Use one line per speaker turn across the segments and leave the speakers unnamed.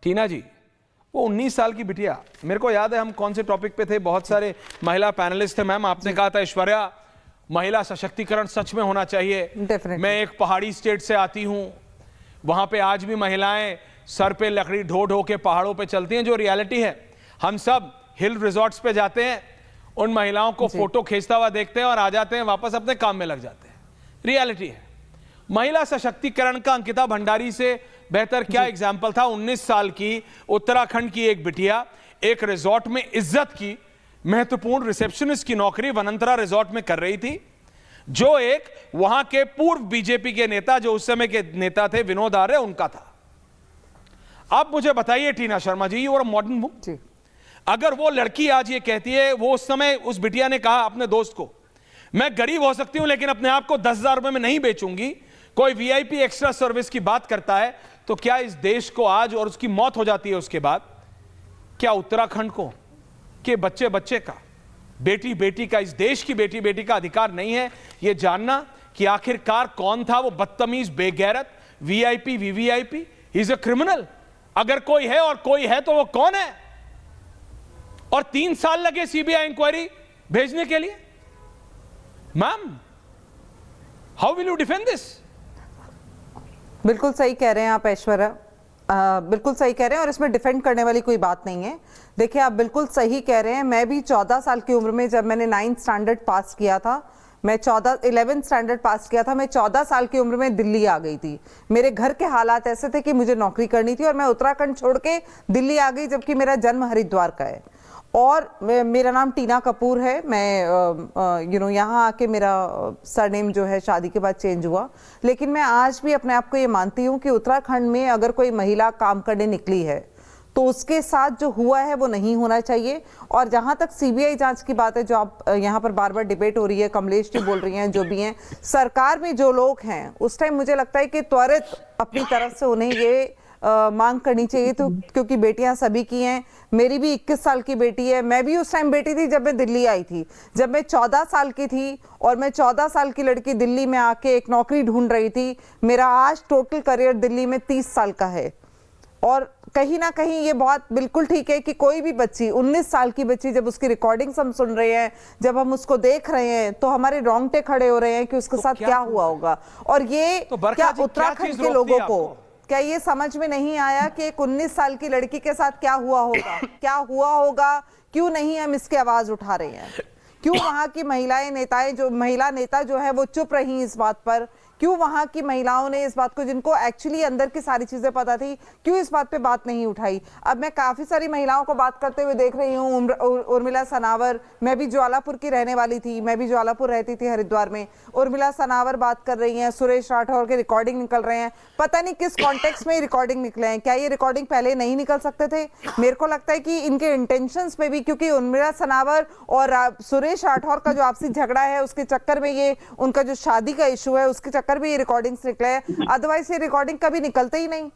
टीना जी, वो 19 साल की बिटिया, मेरे को याद है हम कौन से टॉपिक पे थे, बहुत सारे महिला पैनलिस्ट थे मैम, आपने कहा था ऐश्वर्या महिला सशक्तिकरण सच में होना चाहिए। मैं एक पहाड़ी स्टेट से आती हूं, वहां पे आज भी महिलाएं सर पे लकड़ी ढो ढो के पहाड़ों पे चलती हैं, जो रियलिटी है। हम सब हिल रिजॉर्ट्स पे जाते हैं, उन महिलाओं को फोटो खींचता हुआ देखते हैं और आ जाते हैं, वापस अपने काम में लग जाते हैं। रियलिटी है। महिला सशक्तिकरण का अंकिता भंडारी से बेहतर क्या एग्जाम्पल था। 19 साल की उत्तराखंड की एक बिटिया एक रिजॉर्ट में इज्जत की महत्वपूर्ण रिसेप्शनिस्ट की नौकरी वनंतरा रिजॉर्ट में कर रही थी, जो एक वहां के पूर्व बीजेपी के नेता, जो उस समय के नेता थे विनोद आर्य, उनका था। आप मुझे बताइए टीना शर्मा जी, और मॉडर्न बुक, अगर वो लड़की आज ये कहती है, वो उस समय उस बिटिया ने कहा अपने दोस्त को, मैं गरीब हो सकती हूं लेकिन अपने आप को 10,000 रुपए में नहीं बेचूंगी, कोई वीआईपी एक्स्ट्रा सर्विस की बात करता है, तो क्या इस देश को आज, और उसकी मौत हो जाती है उसके बाद, क्या उत्तराखंड को के बच्चे बच्चे का, बेटी बेटी का, इस देश की बेटी बेटी का अधिकार नहीं है यह जानना कि आखिरकार कौन था वो बदतमीज बेगैरत VIP VVIP? He is a criminal. अगर कोई है और कोई है तो वो कौन है? और 3 साल लगे सीबीआई इंक्वायरी भेजने के लिए। Ma'am, how will you defend this?
बिल्कुल सही कह रहे हैं आप ऐश्वर्या, बिल्कुल सही कह रहे हैं, और इसमें डिफेंड करने वाली कोई बात नहीं है। देखिए, आप बिल्कुल सही कह रहे हैं। मैं भी 14 साल की उम्र में, जब मैंने 9th स्टैंडर्ड पास किया था, मैं 11th स्टैंडर्ड पास किया था, मैं 14 साल की उम्र में दिल्ली आ गई थी। मेरे घर के हालात ऐसे थे कि मुझे नौकरी करनी थी और मैं उत्तराखंड छोड़ के दिल्ली आ गई, जबकि मेरा जन्म हरिद्वार का है। और मेरा नाम टीना कपूर है। मैं यहाँ आके मेरा सरनेम जो है शादी के बाद चेंज हुआ, लेकिन मैं आज भी अपने आप को ये मानती हूँ कि उत्तराखंड में अगर कोई महिला काम करने निकली है तो उसके साथ जो हुआ है वो नहीं होना चाहिए। और जहाँ तक सीबीआई जांच की बात है, जो आप यहाँ पर बार बार डिबेट हो रही है, कमलेश जी बोल रही हैं, जो भी हैं, सरकार में जो लोग हैं, उस टाइम मुझे लगता है कि त्वरित अपनी तरफ से उन्हें ये मांग करनी चाहिए, तो क्योंकि बेटियां सभी की हैं। मेरी भी 21 साल की बेटी है। मैं भी उस टाइम बेटी थी जब मैं दिल्ली आई थी, जब मैं 14 साल की थी, और मैं 14 साल की लड़की दिल्ली में आके एक नौकरी ढूंढ रही थी। मेरा आज टोटल करियर दिल्ली में 30 साल का है। और कहीं ना कहीं ये बात बिल्कुल ठीक है कि कोई भी बच्ची, 19 साल की बच्ची, जब उसकी रिकॉर्डिंग्स हम सुन रहे हैं, जब हम उसको देख रहे हैं, तो हमारे रोंगटे खड़े हो रहे हैं कि उसके साथ क्या हुआ होगा। और ये क्या उत्तराखंड के लोगों को क्या ये समझ में नहीं आया कि एक 19 साल की लड़की के साथ क्या हुआ होगा? क्या हुआ होगा? क्यों नहीं हम इसकी आवाज उठा रहे हैं? क्यों वहां की महिला नेता जो है वो चुप रही इस बात पर? क्यों वहां की महिलाओं ने इस बात को, जिनको एक्चुअली अंदर की सारी चीजें पता थी, क्यों इस बात पे बात नहीं उठाई? अब मैं काफी सारी महिलाओं को बात करते हुए देख रही हूँ। उर्मिला सनावर, मैं भी ज्वालापुर की रहने वाली थी, मैं भी ज्वालापुर रहती थी हरिद्वार में। उर्मिला सनावर बात कर रही हैं, सुरेश राठौर के रिकॉर्डिंग निकल रहे हैं। पता नहीं किस कॉन्टेक्स्ट में रिकॉर्डिंग निकले हैं। क्या ये रिकॉर्डिंग पहले नहीं निकल सकते थे? मेरे को लगता है कि इनके इंटेंशंस में भी, क्योंकि उर्मिला सनावर और सुरेश राठौर का जो आपसी झगड़ा है, उसके चक्कर में ये, उनका जो शादी का इशू है, उसके चक्कर में ये रिकॉर्डिंग्स निकले हैं। अदरवाइज ये रिकॉर्डिंग कभी निकलते ही नहीं,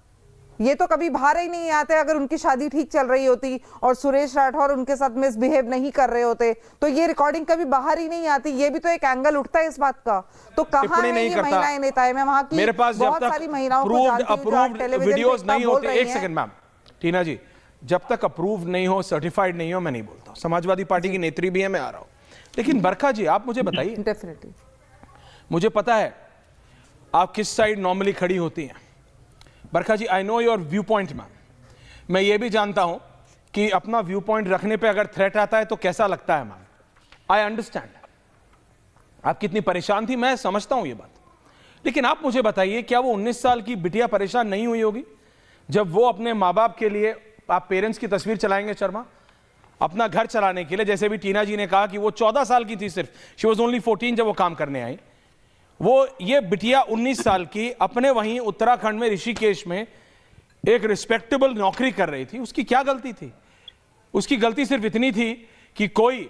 ये तो कभी बाहर ही नहीं आते। अगर उनकी शादी ठीक चल रही होती और सुरेश राठौर उनके साथ मिसबिहेव नहीं कर रहे होते, तो ये रिकॉर्डिंग कभी बाहर ही नहीं आती। ये भी तो एक एंगल उठता है इस बात का। तो कहां है ये महिलाएं नेताएं? मैं वहां की
मेरे पास
बहुत सारी महिलाओं को जानती हूं,
वीडियोस नहीं होते। एक सेकंड मैम, टीना जी, जब तक अप्रूव नहीं हो, सर्टिफाइड नहीं हो, मैं नहीं बोलता। समाजवादी पार्टी की नेत्री भी है, मैं आ रहा हूं। लेकिन बरखा जी, आप मुझे बताइए,
डेफिनेटली
मुझे पता है आप किस साइड नॉर्मली खड़ी होती हैं। Barkha ji, I know your viewpoint ma'am. मैं ये भी जानता हूं कि अपना व्यू पॉइंट रखने पे अगर थ्रेट आता है तो कैसा लगता है मैम। आई अंडरस्टैंड आप कितनी परेशान थी, मैं समझता हूं ये बात। लेकिन आप मुझे बताइए, क्या वो 19 साल की बिटिया परेशान नहीं हुई होगी जब वो अपने माँ बाप के लिए, आप पेरेंट्स की तस्वीर चलाएंगे शर्मा, अपना घर चलाने के लिए, जैसे भी टीना जी ने कहा कि वो 14 साल की थी सिर्फ, शी वॉज ओनली 14 जब वो काम करने आई। वो ये बिटिया 19 साल की अपने वहीं उत्तराखंड में ऋषिकेश में एक रिस्पेक्टेबल नौकरी कर रही थी। उसकी क्या गलती थी? उसकी गलती सिर्फ इतनी थी कि कोई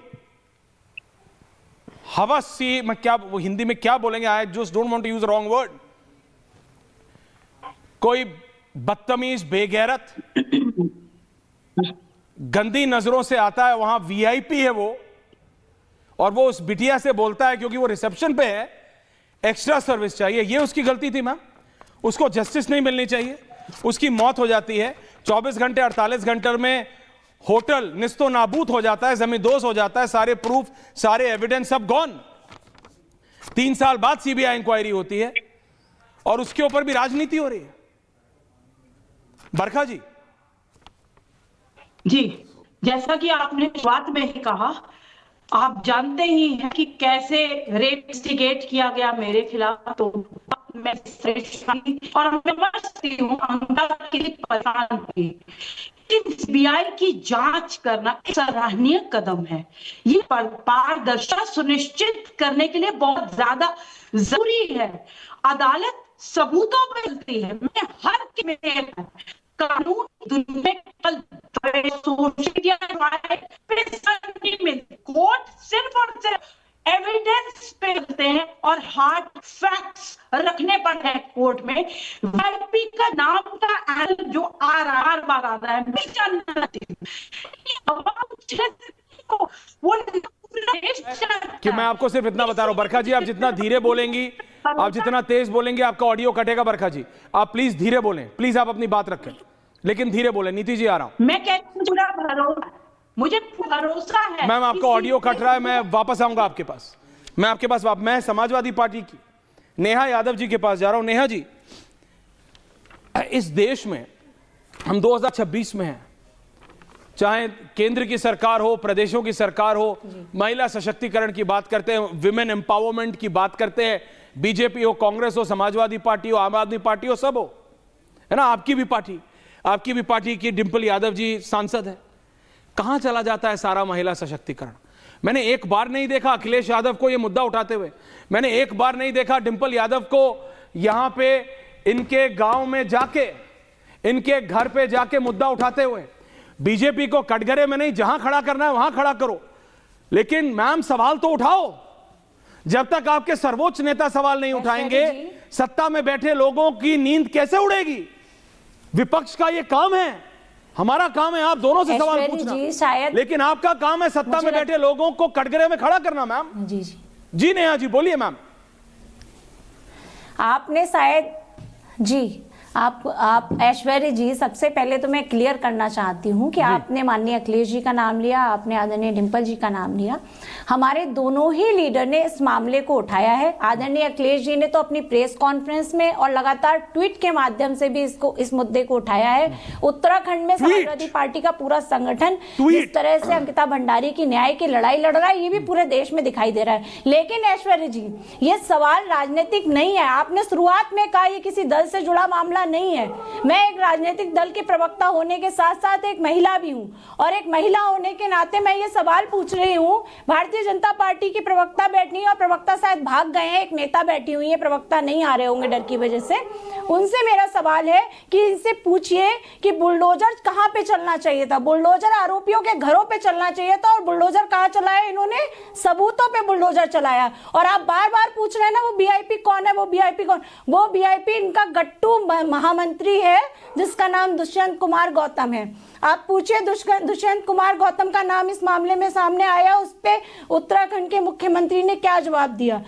हवस सी, मैं क्या वो हिंदी में क्या बोलेंगे, I just don't want to use wrong word, कोई बदतमीज बेगैरत गंदी नजरों से आता है। वहां वीआईपी है वो, और वो उस बिटिया से बोलता है क्योंकि वो रिसेप्शन पे है, एक्स्ट्रा सर्विस चाहिए। ये उसकी गलती थी मैम। उसको जस्टिस नहीं मिलनी चाहिए, उसकी मौत हो जाती है। 24 घंटे 48 घंटे में होटल निस्तो नाबूद हो जाता है, जमींदोज हो जाता है, सारे प्रूफ सारे एविडेंस सब गॉन। 3 साल बाद सीबीआई इंक्वायरी होती है और उसके ऊपर भी राजनीति हो रही है। बरखा जी
जी, जैसा कि आपने शुरुआत में ही कहा, आप जानते ही हैं कि कैसे रेप इंस्टिगेट किया गया मेरे खिलाफ। तो मैं और मैं समझती हूँ परेशान थी। सीबीआई की जांच करना एक सराहनीय कदम है। ये पारदर्शिता सुनिश्चित करने के लिए बहुत ज्यादा जरूरी है। अदालत सबूतों पर चलती है। मैं हर में कानून दुनिया में कोर्ट सिर्फ और सिर्फ एविडेंस पे चलते हैं और हार्ड फैक्ट्स रखने पर है कोर्ट में। वीआईपी का नाम का एल जो बार आ रहा है, मैं जानना चाहती हूँ
कि मैं आपको सिर्फ इतना बता रहा हूं बरखा जी, आप जितना धीरे बोलेंगी, आप जितना तेज बोलेंगे, आपका ऑडियो कटेगा। बरखा जी आप प्लीज धीरे बोलें, प्लीज आप अपनी बात रखें, लेकिन धीरे बोलें। नीति जी आ रहा हूं।
मैं कहती हूं मुझे भरोसा है।
मैम आपका ऑडियो कट रहा है, मैं वापस आऊंगा आपके पास। मैं आपके पास मैं समाजवादी पार्टी की नेहा यादव जी के पास जा रहा हूं। नेहा जी, इस देश में हम 2026 में हैं, चाहे केंद्र की सरकार हो, प्रदेशों की सरकार हो, महिला सशक्तिकरण की बात करते हैं, विमेन एम्पावरमेंट की बात करते हैं, बीजेपी हो, कांग्रेस हो, समाजवादी पार्टी हो, आम आदमी पार्टी हो, सब हो, है ना। आपकी भी पार्टी की डिंपल यादव जी सांसद है। कहां चला जाता है सारा महिला सशक्तिकरण? मैंने एक बार नहीं देखा अखिलेश यादव को यह मुद्दा उठाते हुए। मैंने एक बार नहीं देखा डिंपल यादव को यहां पे इनके गांव में जाके, इनके घर पे जाके मुद्दा उठाते हुए। बीजेपी को कटघरे में नहीं, जहां खड़ा करना है वहां खड़ा करो, लेकिन मैम सवाल तो उठाओ। जब तक आपके सर्वोच्च नेता सवाल नहीं उठाएंगे, सत्ता में बैठे लोगों की नींद कैसे उड़ेगी? विपक्ष का यह काम है, हमारा काम है आप दोनों से सवाल पूछना, लेकिन आपका काम है सत्ता में बैठे लोगों को कटघरे में खड़ा करना। मैम जी नेहा जी बोलिए। मैम
आपने शायद जी आप ऐश्वर्या जी, सबसे पहले तो मैं क्लियर करना चाहती हूं कि आपने माननीय अखिलेश जी का नाम लिया, आपने आदरणीय डिंपल जी का नाम लिया। हमारे दोनों ही लीडर ने इस मामले को उठाया है। आदरणीय अखिलेश जी ने तो अपनी प्रेस कॉन्फ्रेंस में और लगातार ट्वीट के माध्यम से भी इस मुद्दे को उठाया है। उत्तराखंड में समाजवादी पार्टी का पूरा संगठन जिस तरह से अंकिता भंडारी की न्याय की लड़ाई लड़ रहा है, ये भी पूरे देश में दिखाई दे रहा है। लेकिन ऐश्वर्या जी, ये सवाल राजनीतिक नहीं है। आपने शुरुआत में कहा ये किसी दल से जुड़ा मामला नहीं है। मैं एक राजनीतिक दल के प्रवक्ता होने के साथ साथ एक महिला भी हूं, और एक महिला होने के नाते मैं ये सवाल पूछ रही हूं। भारतीय जनता पार्टी की प्रवक्ता बैठी है और प्रवक्ता शायद भाग गए हैं, एक नेता बैठी हुई है, प्रवक्ता नहीं आ रहे होंगे डर की वजह से। उनसे मेरा सवाल है कि इनसे पूछिए कि बुलडोजर कहां पे चलना चाहिए था। बुलडोजर आरोपियों के घरों पे चलना चाहिए था, और बुलडोजर कहां चलाया? इन्होंने सबूतों पे बुलडोजर चलाया। और आप बार बार पूछ रहे हैं ना वो वीआईपी कौन है, वो वीआईपी कौन? वो वीआईपी इनका गट्टू महामंत्री है जिसका नाम दुष्यंत कुमार गौतम है। आप पूछिए दुष्यंत कुमार गौतम का नाम इस मामले में सामने आया, उस पे उत्तराखंड के मुख्यमंत्री ने क्या जवाब दिया।